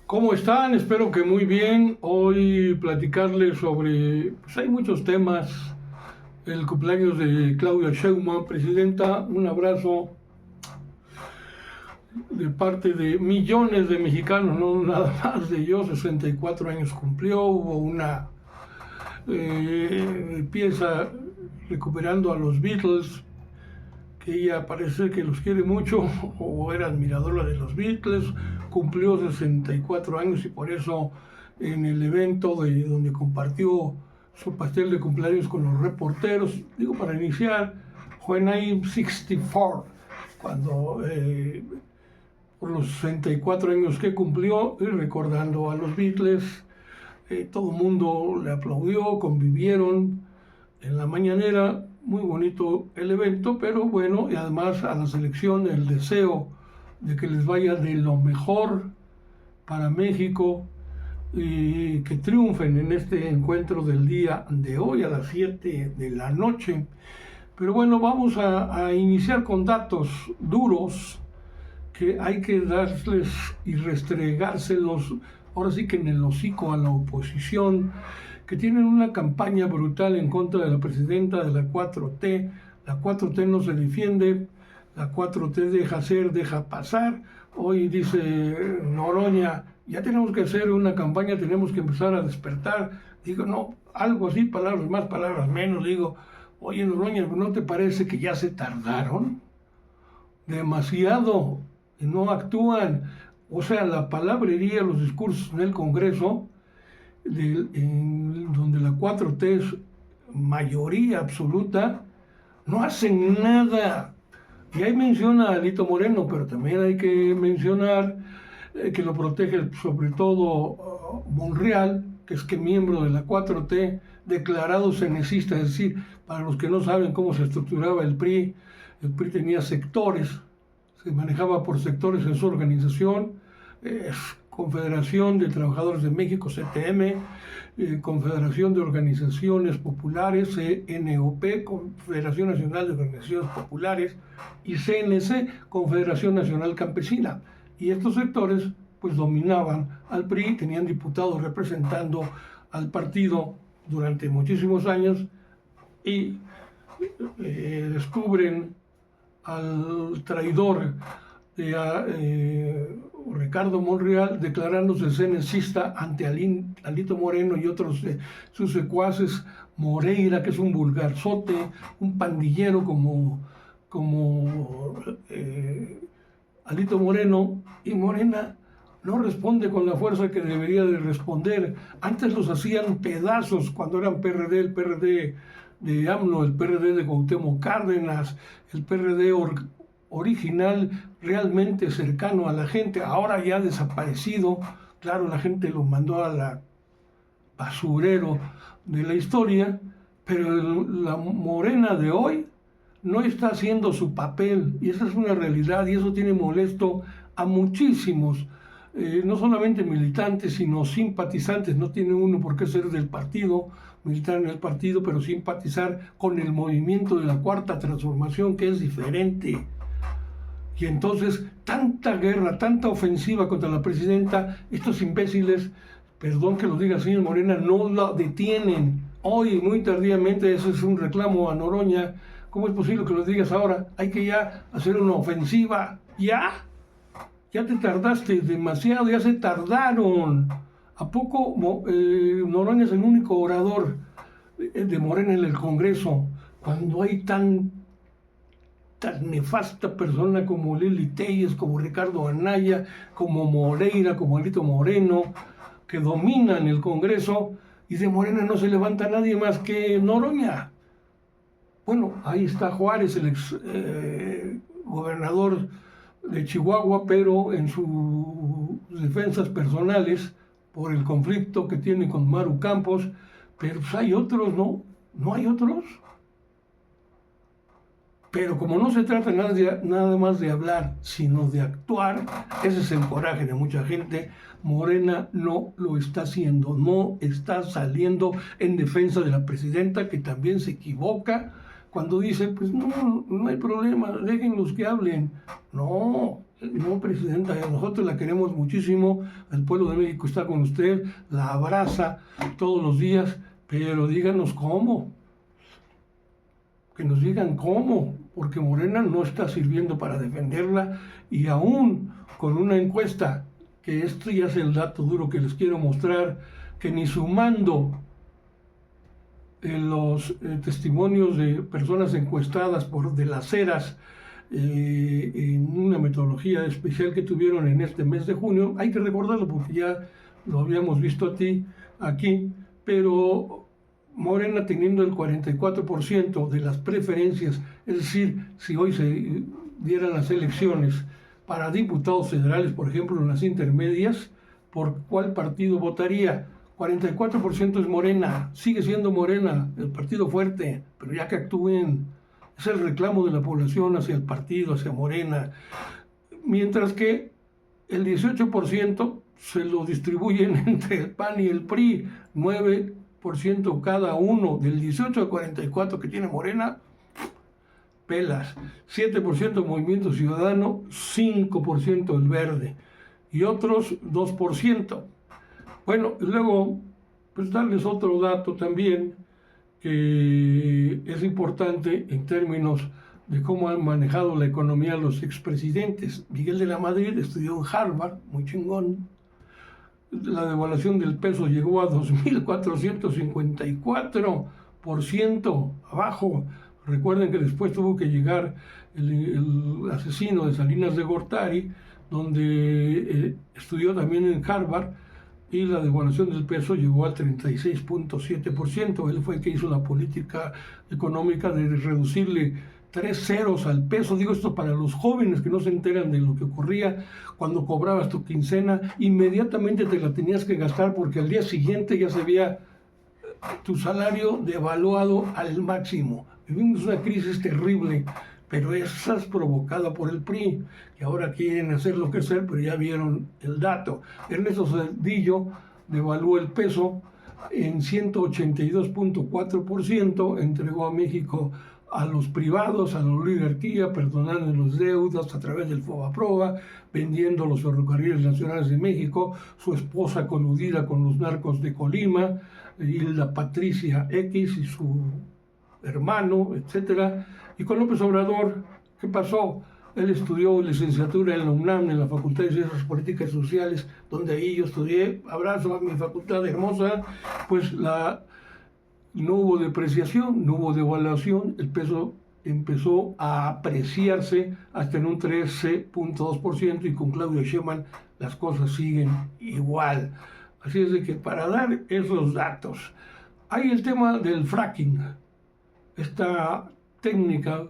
¿Cómo están? Espero que muy bien. Hoy platicarles sobre, pues hay muchos temas. El cumpleaños de Claudia Sheinbaum, presidenta. Un abrazo de parte de millones de mexicanos, no nada más de yo. 64 años cumplió. Hubo una pieza recuperando a los Beatles, que ella parece que los quiere mucho o era admiradora de los Beatles. Cumplió 64 años y por eso en el evento donde compartió su pastel de cumpleaños con los reporteros, digo para iniciar, When I'm 64, cuando por los 64 años que cumplió y recordando a los Beatles, todo el mundo le aplaudió, convivieron en la mañanera. Muy bonito el evento, pero bueno, y además a la selección el deseo de que les vaya de lo mejor para México y que triunfen en este encuentro del día de hoy a las 7 de la noche. Pero bueno, vamos a iniciar con datos duros que hay que darles y restregárselos, ahora sí que en el hocico a la oposición, que tienen una campaña brutal en contra de la presidenta de la 4T. La 4T no se defiende, la 4T deja hacer, deja pasar. Hoy dice Noroña, ya tenemos que hacer una campaña, tenemos que empezar a despertar. Digo, no, algo así, palabras más, palabras menos. Digo, oye Noroña, ¿no te parece que ya se tardaron demasiado y no actúan? O sea, la palabrería, los discursos en el Congreso, donde la 4T es mayoría absoluta, no hacen nada. Y ahí menciona a Alito Moreno, pero también hay que mencionar que lo protege sobre todo Monreal, que es que miembro de la 4T, declarado cenecista, es decir, para los que no saben cómo se estructuraba el PRI tenía sectores, se manejaba por sectores en su organización, Confederación de Trabajadores de México, CTM, Confederación de Organizaciones Populares, CNOP, Confederación Nacional de Organizaciones Populares, y CNC, Confederación Nacional Campesina. Y estos sectores pues dominaban al PRI, tenían diputados representando al partido durante muchísimos años y descubren al traidor de Ricardo Monreal declarándose cenecista ante Alito Moreno y otros de sus secuaces. Moreira, que es un vulgarzote, un pandillero como Alito Moreno, y Morena no responde con la fuerza que debería de responder. Antes los hacían pedazos cuando eran PRD, el PRD de AMLO, el PRD de Cuauhtémoc Cárdenas, el PRD original, realmente cercano a la gente. Ahora ya desaparecido, claro, la gente lo mandó a la basurero de la historia, pero la Morena de hoy no está haciendo su papel, y esa es una realidad, y eso tiene molesto a muchísimos, no solamente militantes, sino simpatizantes. No tiene uno por qué ser del partido, militar en el partido, pero simpatizar con el movimiento de la Cuarta Transformación, que es diferente. Y entonces, tanta guerra, tanta ofensiva contra la presidenta, estos imbéciles, perdón que lo diga señor Morena, no la detienen. Hoy, muy tardíamente, eso es un reclamo a Noroña. ¿Cómo es posible que lo digas ahora? Hay que ya hacer una ofensiva. ¿Ya? Ya te tardaste demasiado, ya se tardaron. ¿A poco Noroña es el único orador de Morena en el Congreso cuando hay tan nefasta persona como Lili Telles, como Ricardo Anaya, como Moreira, como Alito Moreno, que dominan el Congreso, y de Morena no se levanta nadie más que Noroña? Bueno, ahí está Juárez, el ex gobernador de Chihuahua, pero en sus defensas personales por el conflicto que tiene con Maru Campos. Pero pues hay otros, ¿no? ¿No hay otros? Pero como no se trata nada más de hablar, sino de actuar, ese es el coraje de mucha gente. Morena no lo está haciendo, no está saliendo en defensa de la presidenta, que también se equivoca cuando dice, pues no hay problema, déjenlos que hablen. No, No, presidenta, nosotros la queremos muchísimo, el pueblo de México está con usted, la abraza todos los días, pero díganos cómo, que nos digan cómo, porque Morena no está sirviendo para defenderla y aún con una encuesta, que esto ya es el dato duro que les quiero mostrar, que ni sumando los testimonios de personas encuestadas de las Heras, en una metodología especial que tuvieron en este mes de junio, hay que recordarlo porque ya lo habíamos visto aquí, pero Morena teniendo el 44% de las preferencias, es decir, si hoy se dieran las elecciones para diputados federales, por ejemplo, en las intermedias, ¿por cuál partido votaría? 44% es Morena, sigue siendo Morena, el partido fuerte, pero ya que actúen, es el reclamo de la población hacia el partido, hacia Morena, mientras que el 18% se lo distribuyen entre el PAN y el PRI, 9% cada uno, del 18 al 44 que tiene Morena, pelas, 7% Movimiento Ciudadano, 5% el Verde y otros 2%. Bueno, luego, pues darles otro dato también que es importante en términos de cómo han manejado la economía los expresidentes. Miguel de la Madrid estudió en Harvard, muy chingón. La devaluación del peso llegó a 2.454% abajo. Recuerden que después tuvo que llegar el asesino de Salinas de Gortari, donde estudió también en Harvard, y la devaluación del peso llegó al 36.7%. Él fue el que hizo la política económica de reducirle 3 ceros al peso. Digo esto para los jóvenes que no se enteran de lo que ocurría cuando cobrabas tu quincena, inmediatamente te la tenías que gastar porque al día siguiente ya se veía tu salario devaluado al máximo. Vivimos una crisis terrible, pero esa es provocada por el PRI, que ahora quieren hacerlo crecer, pero ya vieron el dato. Ernesto Zedillo devaluó el peso en 182.4%, entregó a México a los privados, a la oligarquía, perdonando los deudas a través del FOBAPROA, vendiendo los ferrocarriles nacionales de México, su esposa coludida con los narcos de Colima, y la Patricia X y su hermano, etcétera. Y con López Obrador, ¿qué pasó? Él estudió licenciatura en la UNAM, en la Facultad de Ciencias Políticas y Sociales, donde ahí yo estudié, abrazo a mi facultad hermosa, pues no hubo depreciación, no hubo devaluación, el peso empezó a apreciarse hasta en un 13.2% y con Claudio Sheinbaum las cosas siguen igual. Así es de que para dar esos datos, hay el tema del fracking, esta técnica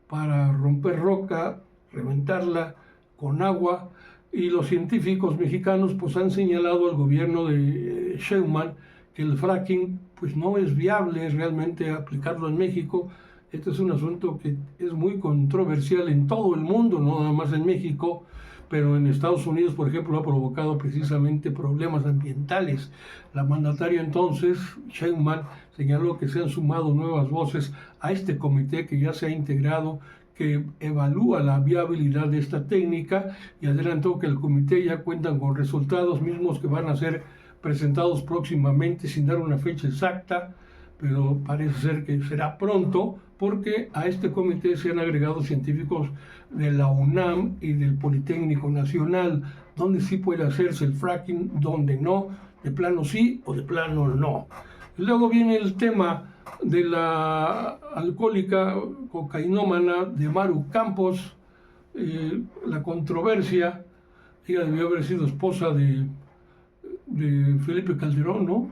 para romper roca, reventarla con agua, y los científicos mexicanos pues han señalado al gobierno de Sheinbaum que el fracking pues no es viable realmente aplicarlo en México. Este es un asunto que es muy controversial en todo el mundo, no nada más en México, pero en Estados Unidos, por ejemplo, ha provocado precisamente problemas ambientales. La mandataria entonces, Sheinbaum, señaló que se han sumado nuevas voces a este comité que ya se ha integrado, que evalúa la viabilidad de esta técnica, y adelantó que el comité ya cuentan con resultados mismos que van a ser presentados próximamente, sin dar una fecha exacta, pero parece ser que será pronto, porque a este comité se han agregado científicos de la UNAM y del Politécnico Nacional, donde sí puede hacerse el fracking, donde no, de plano sí o de plano no. Y luego viene el tema de la alcohólica cocainómana de Maru Campos, la controversia. Ella debió haber sido esposa de Felipe Calderón, ¿no?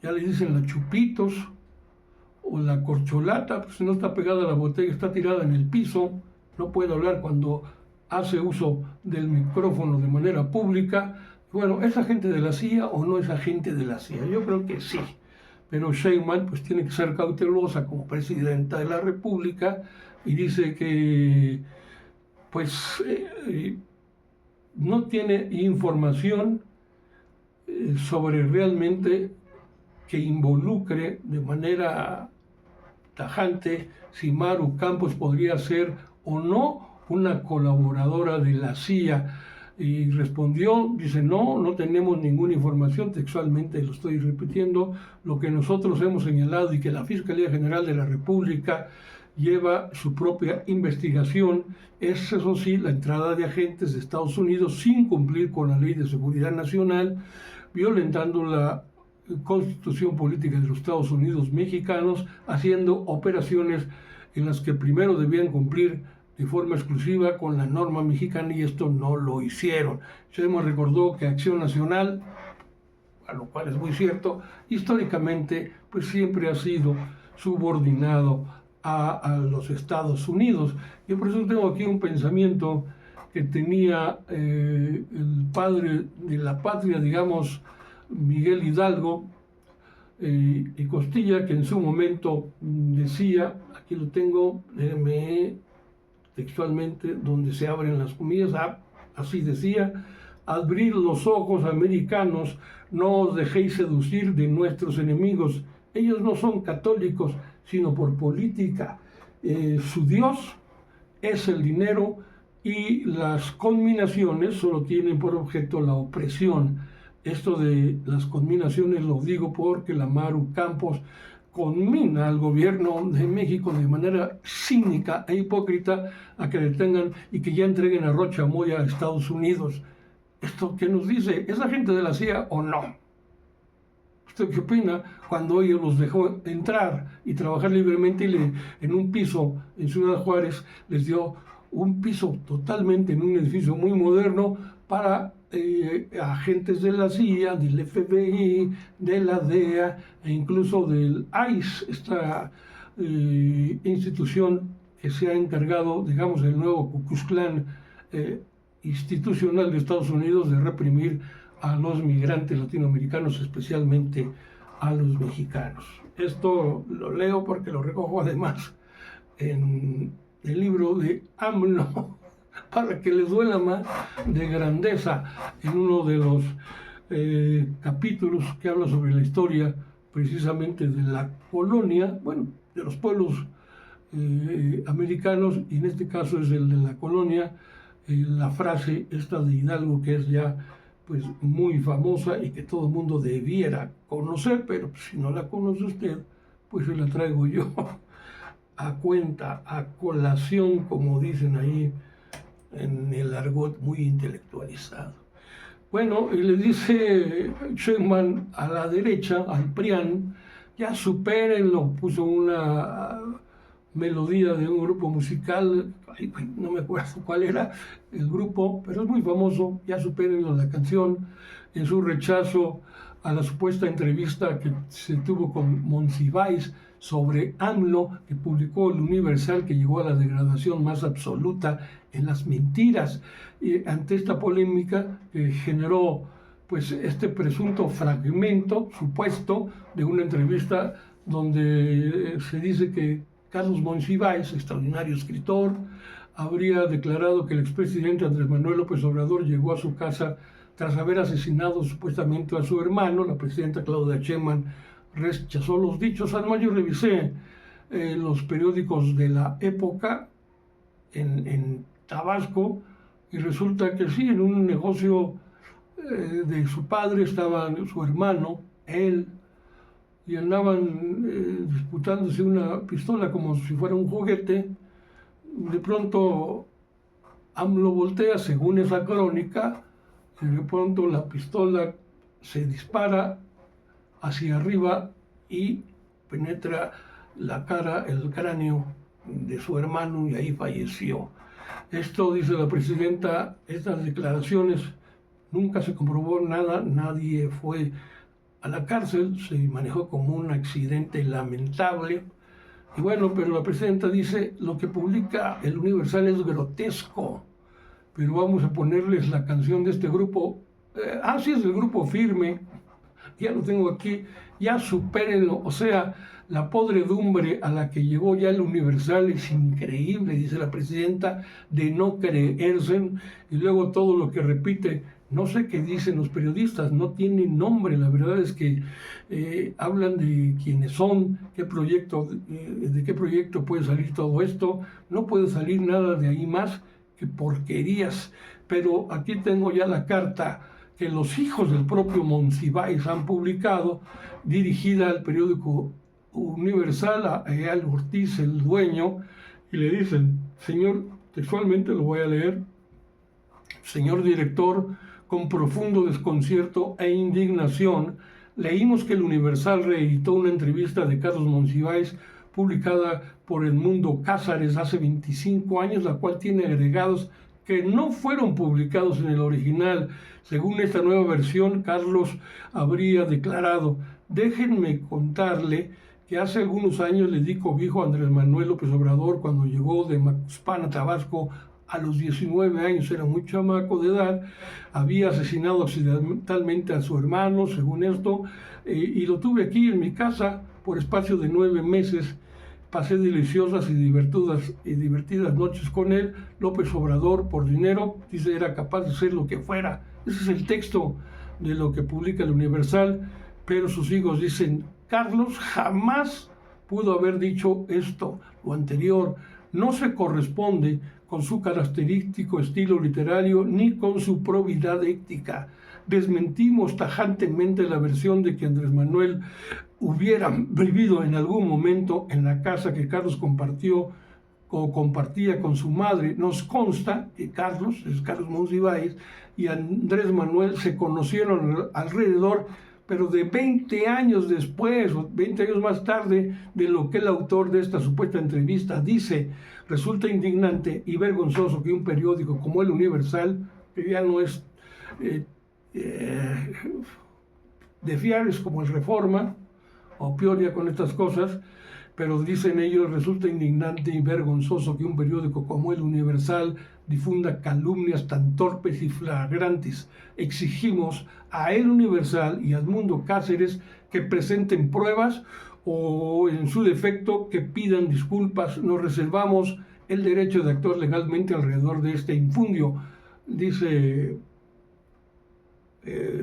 Ya le dicen la Chupitos o la corcholata, pues si no está pegada a la botella, está tirada en el piso, no puede hablar cuando hace uso del micrófono de manera pública. Bueno, ¿es agente de la CIA o no es agente de la CIA? Yo creo que sí, pero Sheinbaum pues tiene que ser cautelosa como presidenta de la República, y dice que pues no tiene información sobre realmente que involucre de manera tajante si Maru Campos podría ser o no una colaboradora de la CIA, y respondió, dice, no tenemos ninguna información, textualmente lo estoy repitiendo, lo que nosotros hemos señalado y que la Fiscalía General de la República lleva su propia investigación, es eso sí, la entrada de agentes de Estados Unidos sin cumplir con la Ley de Seguridad Nacional, violentando la Constitución Política de los Estados Unidos mexicanos, haciendo operaciones en las que primero debían cumplir de forma exclusiva con la norma mexicana, y esto no lo hicieron. Chema recordó que Acción Nacional, a lo cual es muy cierto, históricamente pues siempre ha sido subordinado a los Estados Unidos. Y por eso tengo aquí un pensamiento que tenía el padre de la patria, digamos, Miguel Hidalgo y Costilla, que en su momento decía, aquí lo tengo, textualmente, donde se abren las comillas, así decía: abrir los ojos, americanos, no os dejéis seducir de nuestros enemigos. Ellos no son católicos, sino por política. Su Dios es el dinero y las conminaciones solo tienen por objeto la opresión. Esto de las conminaciones lo digo porque la Maru Campos conmina al gobierno de México de manera cínica e hipócrita a que detengan y que ya entreguen a Rocha Moya a Estados Unidos. ¿Esto qué nos dice? ¿Es agente de la CIA o no? ¿Usted qué opina cuando ellos los dejó entrar y trabajar libremente y en un piso en Ciudad Juárez les dio un piso totalmente en un edificio muy moderno para agentes de la CIA, del FBI, de la DEA e incluso del ICE, esta institución que se ha encargado, digamos, del nuevo Ku Klux Klan institucional de Estados Unidos, de reprimir a los migrantes latinoamericanos, especialmente a los mexicanos? Esto lo leo porque lo recojo además en el libro de AMLO, para que les duela más, de grandeza, en uno de los capítulos que habla sobre la historia precisamente de la colonia, bueno, de los pueblos americanos, y en este caso es el de la colonia, la frase esta de Hidalgo, que es ya pues muy famosa y que todo el mundo debiera conocer, pero si no la conoce usted, pues se la traigo yo a cuenta, a colación, como dicen ahí en el argot muy intelectualizado. Bueno, y le dice Sheinbaum a la derecha, al PRIAN, ya supérenlo, puso una melodía de un grupo musical, no me acuerdo cuál era el grupo, pero es muy famoso, ya supérenlo, la canción, en su rechazo a la supuesta entrevista que se tuvo con Monsiváis sobre AMLO, que publicó el Universal, que llegó a la degradación más absoluta en las mentiras. Y ante esta polémica que generó pues este presunto fragmento supuesto de una entrevista donde se dice que Carlos Monsiváis, extraordinario escritor, habría declarado que el expresidente Andrés Manuel López Obrador llegó a su casa tras haber asesinado supuestamente a su hermano. La presidenta Claudia Sheinbaum rechazó los dichos. Además, yo revisé los periódicos de la época en Tabasco y resulta que sí, en un negocio de su padre estaba su hermano, él, y andaban disputándose una pistola como si fuera un juguete. De pronto AMLO voltea, según esa crónica, y de pronto la pistola se dispara hacia arriba y penetra la cara, el cráneo de su hermano, y ahí falleció. Esto, dice la presidenta, estas declaraciones, nunca se comprobó nada, nadie fue a la cárcel, se manejó como un accidente lamentable. Y bueno, pero la presidenta dice, lo que publica el Universal es grotesco, pero vamos a ponerles la canción de este grupo, sí, es el grupo Firme, ya lo tengo aquí, ya supérenlo. O sea, la podredumbre a la que llegó ya el Universal es increíble, dice la presidenta, de no creerse, y luego todo lo que repite. No sé qué dicen los periodistas, no tienen nombre. La verdad es que hablan de quiénes son, qué proyecto, de qué proyecto puede salir todo esto. No puede salir nada de ahí más qué porquerías. Pero aquí tengo ya la carta que los hijos del propio Monsiváis han publicado, dirigida al periódico Universal, a Eyal Ortiz, el dueño, y le dicen: señor, textualmente lo voy a leer: señor director, con profundo desconcierto e indignación, leímos que el Universal reeditó una entrevista de Carlos Monsiváis publicada por Edmundo Cázares hace 25 años, la cual tiene agregados que no fueron publicados en el original. Según esta nueva versión, Carlos habría declarado: déjenme contarle que hace algunos años le di cobijo a Andrés Manuel López Obrador cuando llegó de Macuspana, Tabasco, a los 19 años, era muy chamaco de edad, había asesinado accidentalmente a su hermano, según esto, y lo tuve aquí en mi casa por espacio de 9 meses. Pasé deliciosas y divertidas noches con él. López Obrador, por dinero, dice, era capaz de hacer lo que fuera. Ese es el texto de lo que publica el Universal, pero sus hijos dicen: Carlos jamás pudo haber dicho esto, lo anterior. No se corresponde con su característico estilo literario ni con su probidad ética. Desmentimos tajantemente la versión de que Andrés Manuel hubiera vivido en algún momento en la casa que Carlos compartía con su madre. Nos consta que Carlos Monsiváis, y Andrés Manuel se conocieron alrededor, pero de 20 años después, o 20 años más tarde, de lo que el autor de esta supuesta entrevista dice. Resulta indignante y vergonzoso que un periódico como el Universal, que ya no es de fiar, es como el Reforma, o peor ya con estas cosas, pero dicen ellos: resulta indignante y vergonzoso que un periódico como el Universal difunda calumnias tan torpes y flagrantes. Exigimos a El Universal y a Edmundo Cázares que presenten pruebas, o en su defecto que pidan disculpas. Nos reservamos el derecho de actuar legalmente alrededor de este infundio. Dice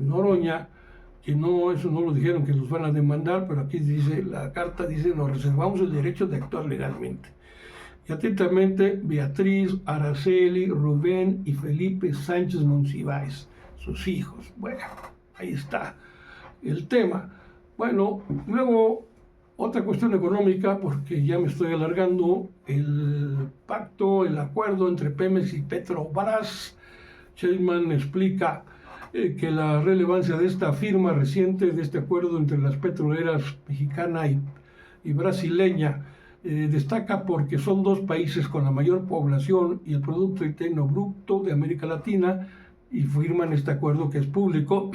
Noroña que no, eso no lo dijeron, que los van a demandar, pero aquí dice, la carta dice: nos reservamos el derecho de actuar legalmente. Y atentamente, Beatriz, Araceli, Rubén y Felipe Sánchez Monsiváis, sus hijos. Bueno, ahí está el tema. Bueno, luego otra cuestión económica, porque ya me estoy alargando: el pacto, el acuerdo entre Pemex y Petrobras. Sheinbaum explica que la relevancia de esta firma reciente, de este acuerdo entre las petroleras mexicana y brasileña, destaca porque son dos países con la mayor población y el Producto Interno Bruto de América Latina, y firman este acuerdo que es público.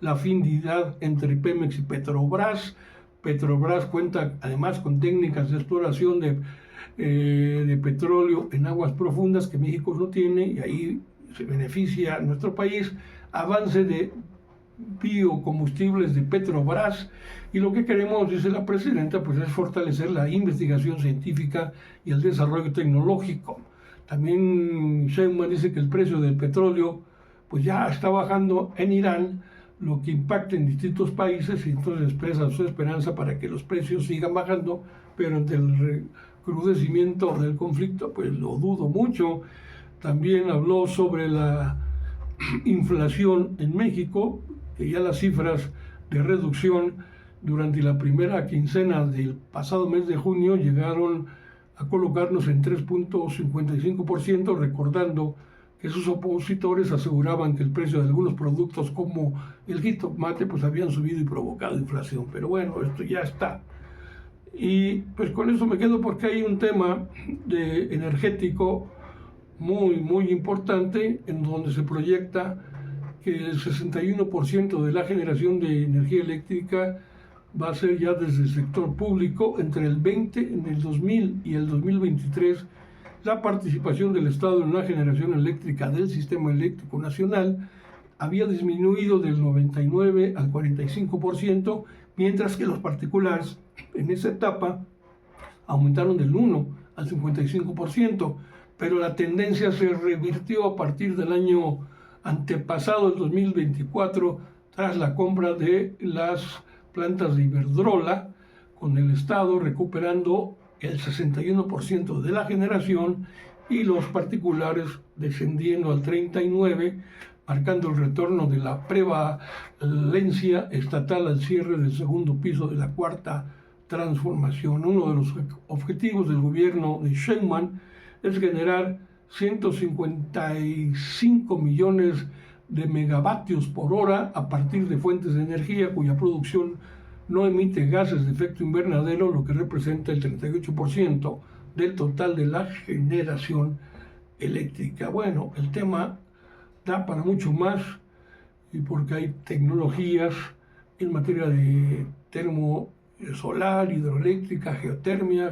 La afinidad entre Pemex y Petrobras. Petrobras cuenta además con técnicas de exploración de petróleo en aguas profundas que México no tiene, y ahí se beneficia a nuestro país. Avance de biocombustibles de Petrobras, y lo que queremos, dice la presidenta, pues es fortalecer la investigación científica y el desarrollo tecnológico. También Sheinbaum dice que el precio del petróleo pues ya está bajando en Irán, lo que impacta en distintos países, y entonces expresa su esperanza para que los precios sigan bajando, pero ante el recrudecimiento del conflicto pues lo dudo mucho. También habló sobre la inflación en México, que ya las cifras de reducción durante la primera quincena del pasado mes de junio llegaron a colocarnos en 3.55%, recordando que sus opositores aseguraban que el precio de algunos productos como el jitomate pues habían subido y provocado inflación. Pero bueno, esto ya está. Y pues con eso me quedo, porque hay un tema energético muy importante, en donde se proyecta que el 61% de la generación de energía eléctrica va a ser ya desde el sector público. En el 2000 y el 2023, la participación del Estado en la generación eléctrica del sistema eléctrico nacional había disminuido del 99 al 45%, mientras que los particulares en esa etapa aumentaron del 1 al 55%. Pero la tendencia se revirtió a partir del año antepasado, el 2024, tras la compra de las plantas de Iberdrola, con el Estado recuperando el 61% de la generación y los particulares descendiendo al 39%, marcando el retorno de la prevalencia estatal al cierre del segundo piso de la cuarta transformación. Uno de los objetivos del gobierno de Sheinbaum es generar 155 millones de megavatios por hora a partir de fuentes de energía cuya producción no emite gases de efecto invernadero, lo que representa el 38% del total de la generación eléctrica. Bueno, el tema da para mucho más, y porque hay tecnologías en materia de termo solar, hidroeléctrica, geotermia,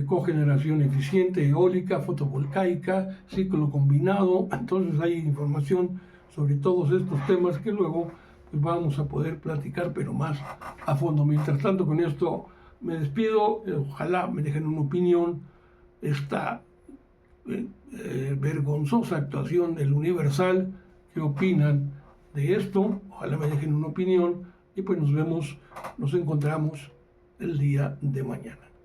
cogeneración eficiente, eólica, fotovoltaica, ciclo combinado. Entonces hay información sobre todos estos temas que luego pues, vamos a poder platicar, pero más a fondo. Mientras tanto, con esto me despido. Ojalá me dejen una opinión. Esta vergonzosa actuación del Universal, ¿qué opinan de esto? Ojalá me dejen una opinión y pues nos encontramos el día de mañana.